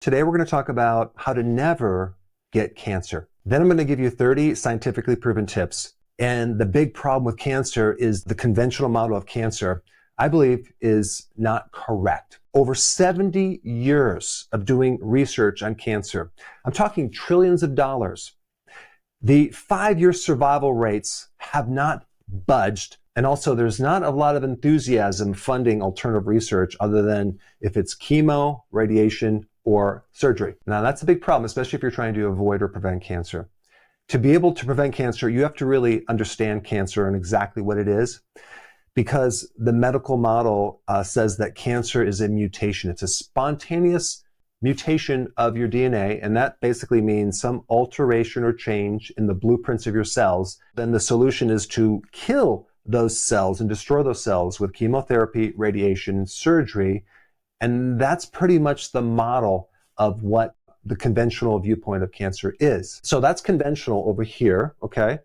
Today we're going to talk about how to never get cancer. Then I'm going to give you 30 scientifically proven tips. And the big problem with cancer is the conventional model of cancer, I believe, is not correct. Over 70 years of doing research on cancer, I'm talking trillions of dollars. The 5-year survival rates have not budged. And also there's not a lot of enthusiasm funding alternative research other than if it's chemo, radiation, or surgery. Now that's a big problem, especially if you're trying to avoid or prevent cancer. To be able to prevent cancer, you have to really understand cancer and exactly what it is, because the medical model says that cancer is a mutation. It's a spontaneous mutation of your DNA, and that basically means some alteration or change in the blueprints of your cells. Then the solution is to kill those cells and destroy those cells with chemotherapy, radiation, surgery. And that's pretty much the model of what the conventional viewpoint of cancer is. So that's conventional over here, okay?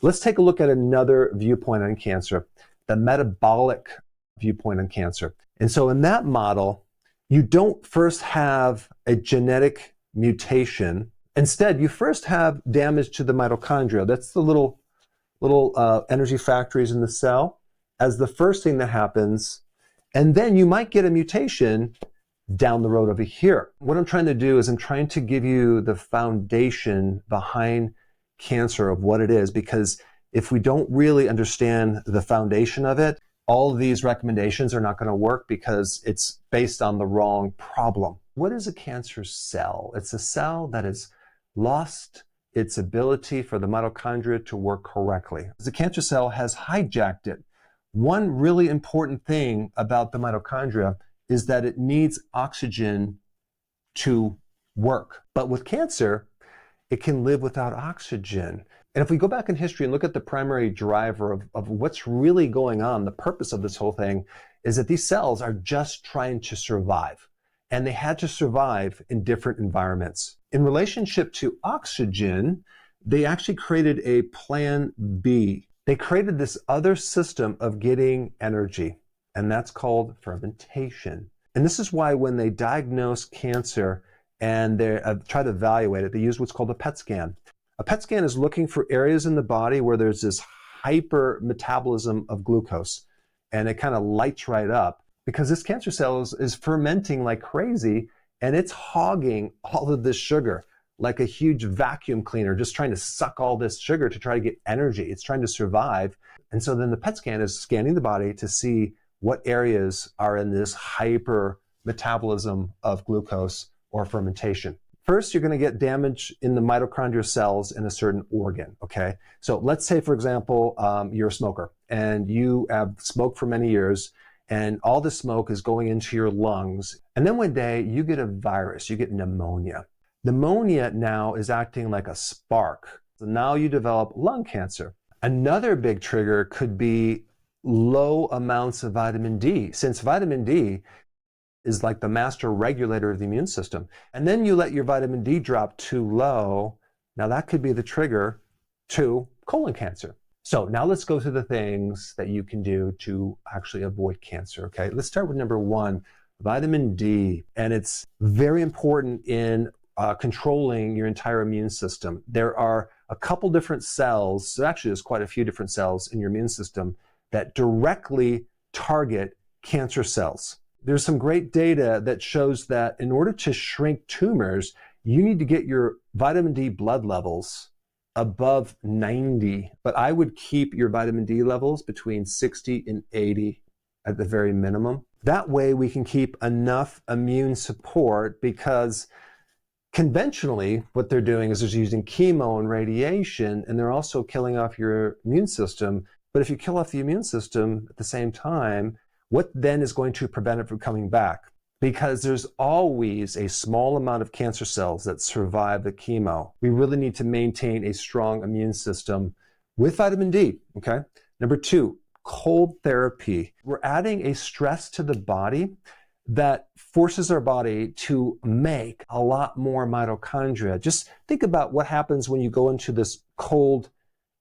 Let's take a look at another viewpoint on cancer, the metabolic viewpoint on cancer. And so in that model, you don't first have a genetic mutation. Instead, you first have damage to the mitochondria. That's the little energy factories in the cell as the first thing that happens. And then you might get a mutation down the road over here. What I'm trying to do is I'm trying to give you the foundation behind cancer of what it is, because if we don't really understand the foundation of it, all of these recommendations are not going to work because it's based on the wrong problem. What is a cancer cell? It's a cell that has lost its ability for the mitochondria to work correctly. The cancer cell has hijacked it. One really important thing about the mitochondria is that it needs oxygen to work. But with cancer, it can live without oxygen. And if we go back in history and look at the primary driver of what's really going on, the purpose of this whole thing is that these cells are just trying to survive. And they had to survive in different environments. In relationship to oxygen, they actually created a plan B. They created this other system of getting energy, and that's called fermentation. And this is why when they diagnose cancer and they try to evaluate it, they use what's called a PET scan. A PET scan is looking for areas in the body where there's this hyper metabolism of glucose, and it kind of lights right up because this cancer cell is fermenting like crazy, and it's hogging all of this sugar like a huge vacuum cleaner, just trying to suck all this sugar to try to get energy. It's trying to survive. And so then the PET scan is scanning the body to see what areas are in this hyper metabolism of glucose or fermentation. First, you're going to get damage in the mitochondrial cells in a certain organ, okay? So let's say, for example, you're a smoker and you have smoked for many years and all the smoke is going into your lungs. And then one day you get a virus, you get pneumonia. Pneumonia now is acting like a spark. So now you develop lung cancer. Another big trigger could be low amounts of vitamin D, since vitamin D is like the master regulator of the immune system. And then you let your vitamin D drop too low. Now that could be the trigger to colon cancer. So now let's go through the things that you can do to actually avoid cancer, okay? Let's start with number one, vitamin D. And it's very important in controlling your entire immune system. There are a couple different cells, so actually there's quite a few different cells in your immune system that directly target cancer cells. There's some great data that shows that in order to shrink tumors, you need to get your vitamin D blood levels above 90, but I would keep your vitamin D levels between 60 and 80 at the very minimum. That way we can keep enough immune support, because conventionally, what they're doing is they're using chemo and radiation, and they're also killing off your immune system. But if you kill off the immune system at the same time, what then is going to prevent it from coming back? Because there's always a small amount of cancer cells that survive the chemo. We really need to maintain a strong immune system with vitamin D, okay? Number two, cold therapy. We're adding a stress to the body that forces our body to make a lot more mitochondria. Just think about what happens when you go into this cold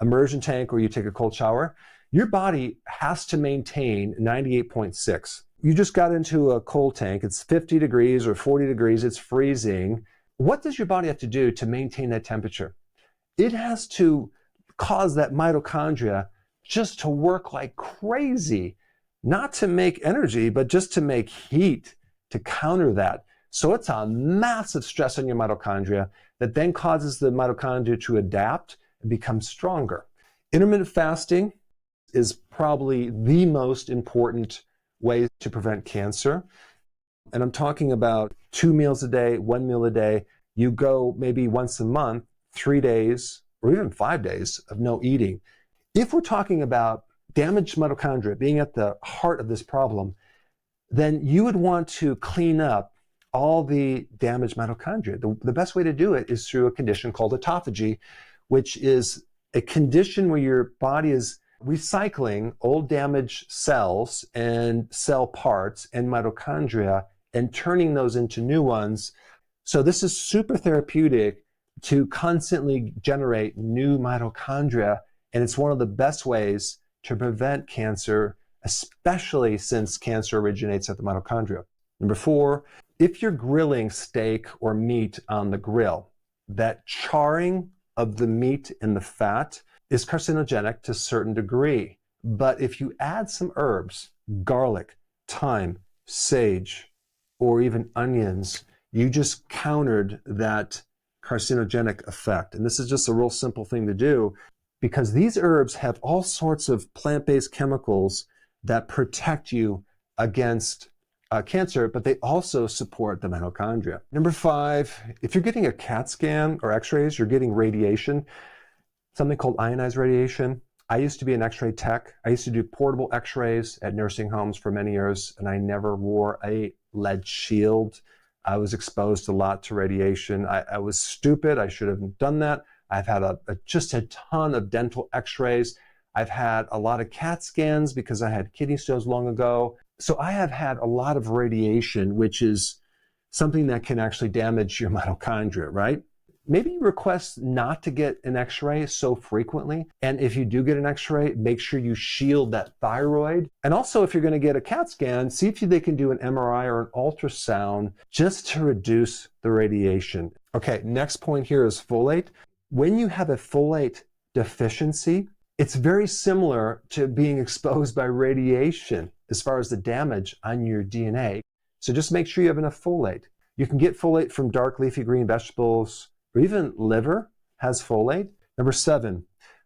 immersion tank or you take a cold shower. Your body has to maintain 98.6. You just got into a cold tank. It's 50 degrees or 40 degrees. It's freezing. What does your body have to do to maintain that temperature? It has to cause that mitochondria just to work like crazy, not to make energy, but just to make heat to counter that. So it's a massive stress on your mitochondria that then causes the mitochondria to adapt and become stronger. Intermittent fasting is probably the most important way to prevent cancer. And I'm talking about 2 meals a day, 1 meal a day. You go maybe once a month, 3 days, or even 5 days of no eating. If we're talking about damaged mitochondria being at the heart of this problem, then you would want to clean up all the damaged mitochondria. The best way to do it is through a condition called autophagy, which is a condition where your body is recycling old damaged cells and cell parts and mitochondria and turning those into new ones. So this is super therapeutic to constantly generate new mitochondria, and it's one of the best ways to prevent cancer, especially since cancer originates at the mitochondria. Number 4, if you're grilling steak or meat on the grill, that charring of the meat and the fat is carcinogenic to a certain degree. But if you add some herbs, garlic, thyme, sage, or even onions, you just countered that carcinogenic effect. And this is just a real simple thing to do because these herbs have all sorts of plant-based chemicals that protect you against cancer, but they also support the mitochondria. Number 5, if you're getting a CAT scan or x-rays, you're getting radiation, something called ionized radiation. I used to be an x-ray tech. I used to do portable x-rays at nursing homes for many years, and I never wore a lead shield. I was exposed a lot to radiation. I was stupid. I should have done that. I've had just a ton of dental x-rays. I've had a lot of CAT scans because I had kidney stones long ago. So I have had a lot of radiation, which is something that can actually damage your mitochondria, right? Maybe request not to get an x-ray so frequently. And if you do get an x-ray, make sure you shield that thyroid. And also, if you're going to get a CAT scan, see if they can do an MRI or an ultrasound just to reduce the radiation. Okay, next point here is folate. When you have a folate deficiency, it's very similar to being exposed by radiation as far as the damage on your DNA. So just make sure you have enough folate. You can get folate from dark leafy green vegetables, or even liver has folate. Number 7,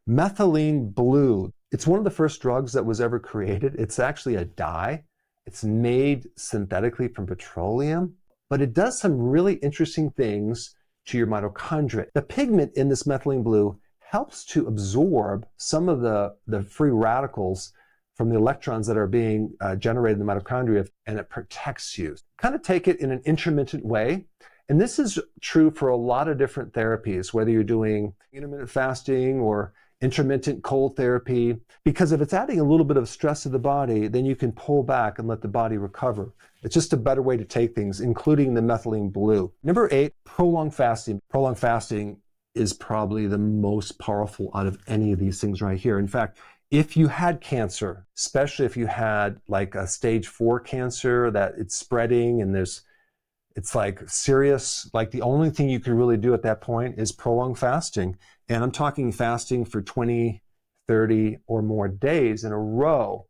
methylene blue. It's one of the first drugs that was ever created. It's actually a dye. It's made synthetically from petroleum, but it does some really interesting things to your mitochondria. The pigment in this methylene blue helps to absorb some of the free radicals from the electrons that are being generated in the mitochondria, and it protects you. Kind of take it in an intermittent way. And this is true for a lot of different therapies, whether you're doing intermittent fasting or intermittent cold therapy, because if it's adding a little bit of stress to the body, then you can pull back and let the body recover. It's just a better way to take things, including the methylene blue. Number 8, prolonged fasting. Prolonged fasting is probably the most powerful out of any of these things right here. In fact, if you had cancer, especially if you had like a stage 4 cancer that it's spreading and it's like serious, like the only thing you can really do at that point is prolonged fasting. And I'm talking fasting for 20, 30 or more days in a row.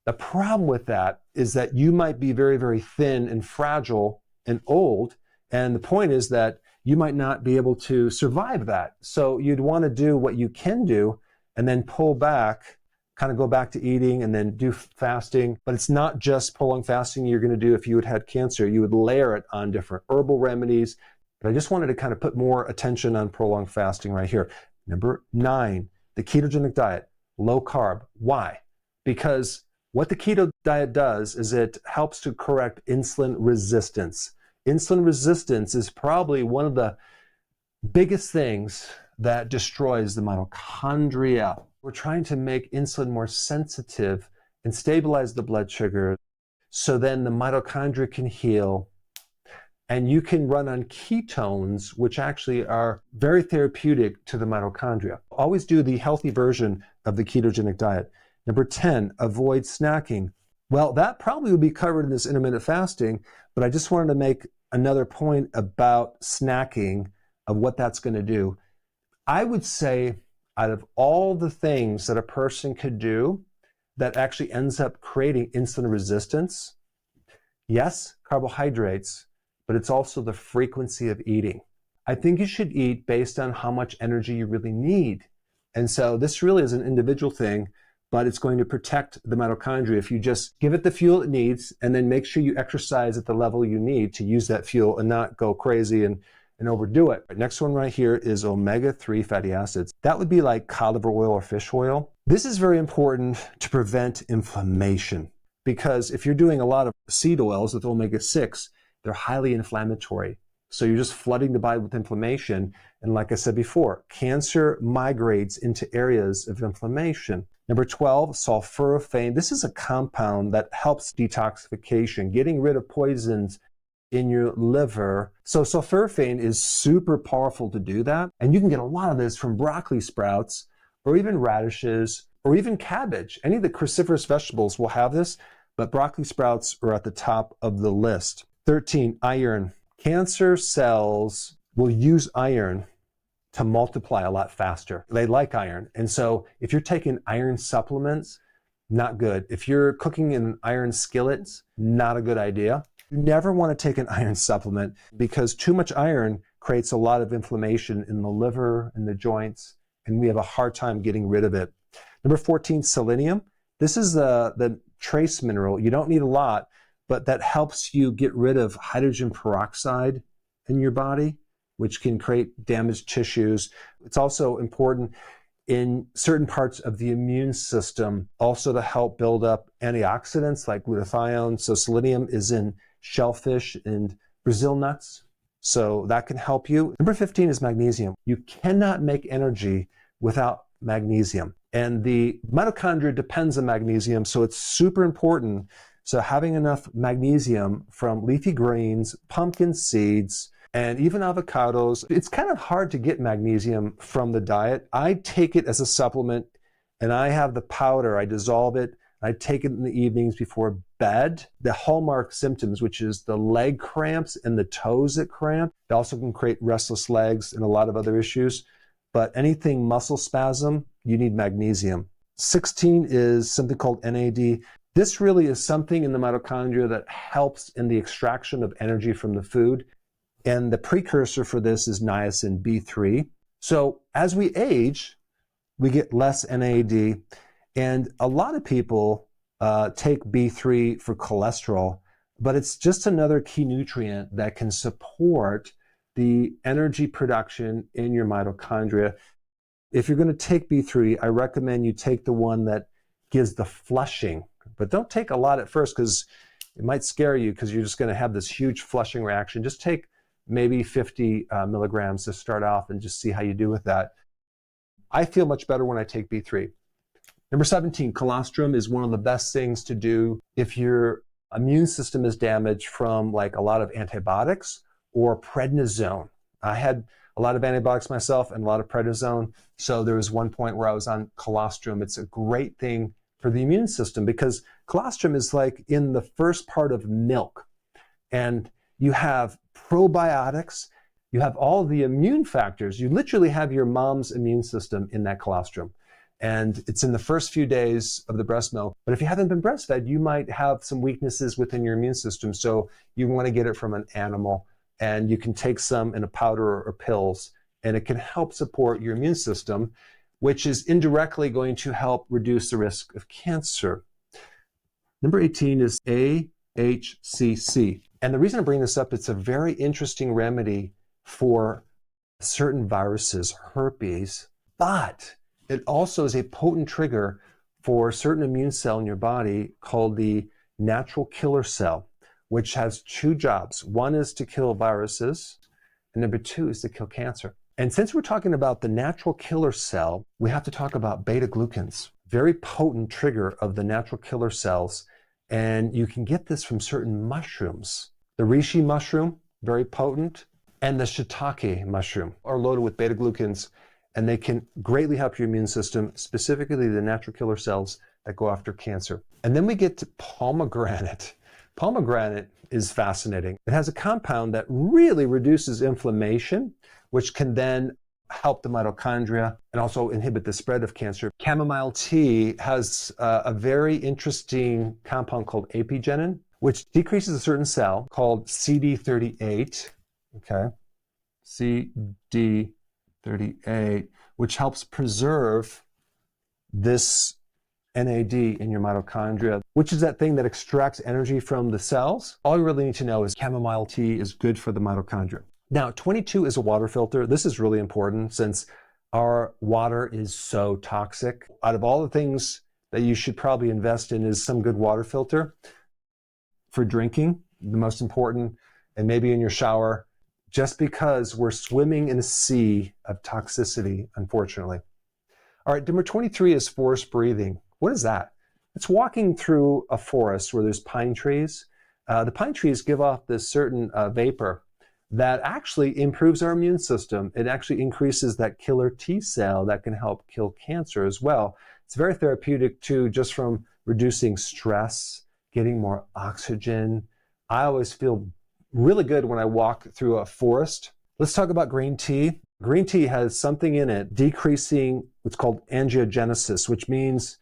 The problem with that is that you might be very, very thin and fragile and old. And the point is that you might not be able to survive that. So you'd want to do what you can do and then pull back, kind of go back to eating and then do fasting. But it's not just prolonged fasting you're going to do if you had cancer. You would layer it on different herbal remedies. But I just wanted to kind of put more attention on prolonged fasting right here. Number 9, the ketogenic diet, low carb. Why? Because what the keto diet does is it helps to correct insulin resistance. Insulin resistance is probably one of the biggest things that destroys the mitochondria. We're trying to make insulin more sensitive and stabilize the blood sugar so then the mitochondria can heal and you can run on ketones, which actually are very therapeutic to the mitochondria. Always do the healthy version of the ketogenic diet. Number 10, avoid snacking. Well, that probably would be covered in this intermittent fasting, but I just wanted to make another point about snacking, of what that's going to do. I would say out of all the things that a person could do that actually ends up creating insulin resistance, yes, carbohydrates, but it's also the frequency of eating. I think you should eat based on how much energy you really need. And so this really is an individual thing, but it's going to protect the mitochondria if you just give it the fuel it needs and then make sure you exercise at the level you need to use that fuel and not go crazy and overdo it. Next one right here is omega-3 fatty acids. That would be like cod liver oil or fish oil. This is very important to prevent inflammation because if you're doing a lot of seed oils with omega-6, they're highly inflammatory. So you're just flooding the body with inflammation. And like I said before, cancer migrates into areas of inflammation. Number 12, sulforaphane. This is a compound that helps detoxification, getting rid of poisons in your liver. So sulforaphane is super powerful to do that. And you can get a lot of this from broccoli sprouts or even radishes or even cabbage. Any of the cruciferous vegetables will have this, but broccoli sprouts are at the top of the list. 13, iron. Cancer cells will use iron to multiply a lot faster. They like iron. And so if you're taking iron supplements, not good. If you're cooking in an iron skillet, not a good idea. You never want to take an iron supplement because too much iron creates a lot of inflammation in the liver and the joints, and we have a hard time getting rid of it. Number 14, selenium. This is the trace mineral. You don't need a lot, but that helps you get rid of hydrogen peroxide in your body, which can create damaged tissues. It's also important in certain parts of the immune system, also to help build up antioxidants like glutathione. So selenium is in shellfish and Brazil nuts. So that can help you. Number 15 is magnesium. You cannot make energy without magnesium. And the mitochondria depends on magnesium, so it's super important. So having enough magnesium from leafy greens, pumpkin seeds, and even avocados. It's kind of hard to get magnesium from the diet. I take it as a supplement, and I have the powder. I dissolve it. I take it in the evenings before bed. The hallmark symptoms, which is the leg cramps and the toes that cramp, it also can create restless legs and a lot of other issues. But anything muscle spasm, you need magnesium. 16 is something called NAD. This really is something in the mitochondria that helps in the extraction of energy from the food. And the precursor for this is niacin B3. So as we age, we get less NAD. And a lot of people take B3 for cholesterol, but it's just another key nutrient that can support the energy production in your mitochondria. If you're going to take B3, I recommend you take the one that gives the flushing, but don't take a lot at first because it might scare you because you're just going to have this huge flushing reaction. Just take maybe 50 milligrams to start off and just see how you do with that. I feel much better when I take B3. Number 17, colostrum is one of the best things to do if your immune system is damaged from like a lot of antibiotics or prednisone. I had a lot of antibiotics myself and a lot of prednisone. So there was one point where I was on colostrum. It's a great thing for the immune system because colostrum is like in the first part of milk. And you have probiotics, you have all the immune factors. You literally have your mom's immune system in that colostrum. And it's in the first few days of the breast milk. But if you haven't been breastfed, you might have some weaknesses within your immune system. So you want to get it from an animal. And you can take some in a powder or pills. And it can help support your immune system, which is indirectly going to help reduce the risk of cancer. Number 18 is AHCC. And the reason I bring this up, it's a very interesting remedy for certain viruses, herpes, but it also is a potent trigger for a certain immune cell in your body called the natural killer cell, which has two jobs. One is to kill viruses, and number two is to kill cancer. And since we're talking about the natural killer cell, we have to talk about beta-glucans, very potent trigger of the natural killer cells. And you can get this from certain mushrooms. The reishi mushroom, very potent, and the shiitake mushroom are loaded with beta-glucans, and they can greatly help your immune system, specifically the natural killer cells, that go after cancer. And then we get to pomegranate. Pomegranate is fascinating. It has a compound that really reduces inflammation, which can then help the mitochondria and also inhibit the spread of cancer. Chamomile tea has a very interesting compound called apigenin, which decreases a certain cell called CD38, okay? CD38, which helps preserve this NAD in your mitochondria, which is that thing that extracts energy from the cells. All you really need to know is chamomile tea is good for the mitochondria. Now, 22 is a water filter. This is really important since our water is so toxic. Out of all the things that you should probably invest in is some good water filter for drinking, the most important, and maybe in your shower, just because we're swimming in a sea of toxicity, unfortunately. All right, number 23 is forest breathing. What is that? It's walking through a forest where there's pine trees. The pine trees give off this certain vapor that actually improves our immune system. It actually increases that killer T cell that can help kill cancer as well. It's very therapeutic too, just from reducing stress, getting more oxygen. I always feel really good when I walk through a forest. Let's talk about green tea. Green tea has something in it decreasing what's called angiogenesis, which means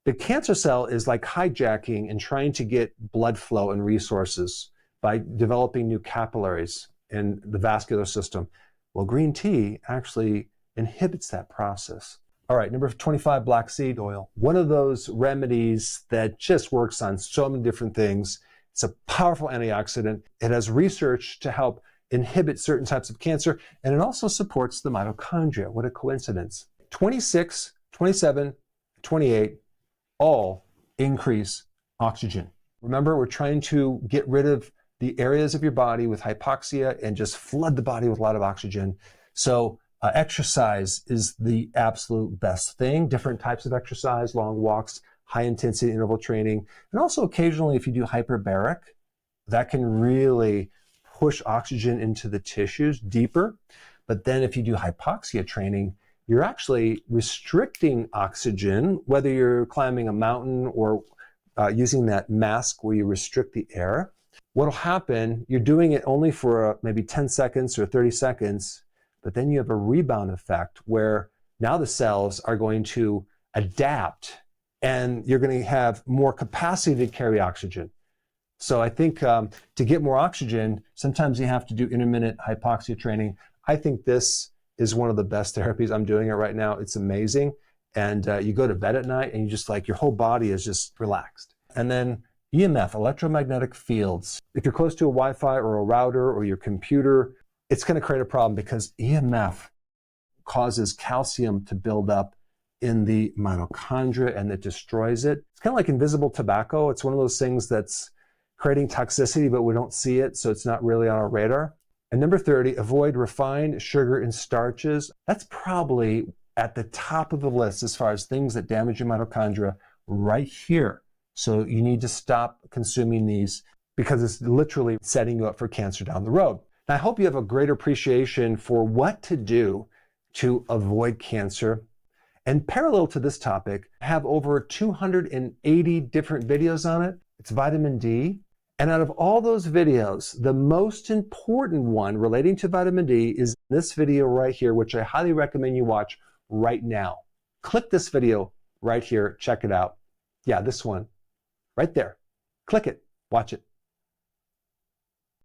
the cancer cell is like hijacking and trying to get blood flow and resources by developing new capillaries in the vascular system. Well, green tea actually inhibits that process. All right, number 25, black seed oil. One of those remedies that just works on so many different things. It's a powerful antioxidant. It has research to help inhibit certain types of cancer, and it also supports the mitochondria. What a coincidence. 26, 27, 28, all increase oxygen. Remember, we're trying to get rid of the areas of your body with hypoxia and just flood the body with a lot of oxygen. So exercise is the absolute best thing. Different types of exercise, long walks, high intensity interval training, and also occasionally if you do hyperbaric, that can really push oxygen into the tissues deeper. But then if you do hypoxia training, you're actually restricting oxygen, whether you're climbing a mountain or using that mask where you restrict the air. What'll happen, you're doing it only for maybe 10 seconds or 30 seconds, but then you have a rebound effect where now the cells are going to adapt and you're going to have more capacity to carry oxygen. So I think to get more oxygen, sometimes you have to do intermittent hypoxia training. I think this is one of the best therapies. I'm doing it right now. It's amazing. And you go to bed at night and you just like, your whole body is just relaxed. And then EMF, electromagnetic fields. If you're close to a Wi-Fi or a router or your computer, it's going to create a problem because EMF causes calcium to build up in the mitochondria and it destroys it. It's kind of like invisible tobacco. It's one of those things that's creating toxicity, but we don't see it, so it's not really on our radar. And number 30, avoid refined sugar and starches. That's probably at the top of the list as far as things that damage your mitochondria right here. So you need to stop consuming these because it's literally setting you up for cancer down the road. And I hope you have a greater appreciation for what to do to avoid cancer. And parallel to this topic, I have over 280 different videos on it. It's vitamin D. And out of all those videos, the most important one relating to vitamin D is this video right here, which I highly recommend you watch right now. Click this video right here. Check it out. Yeah, this one right there. Click it. Watch it.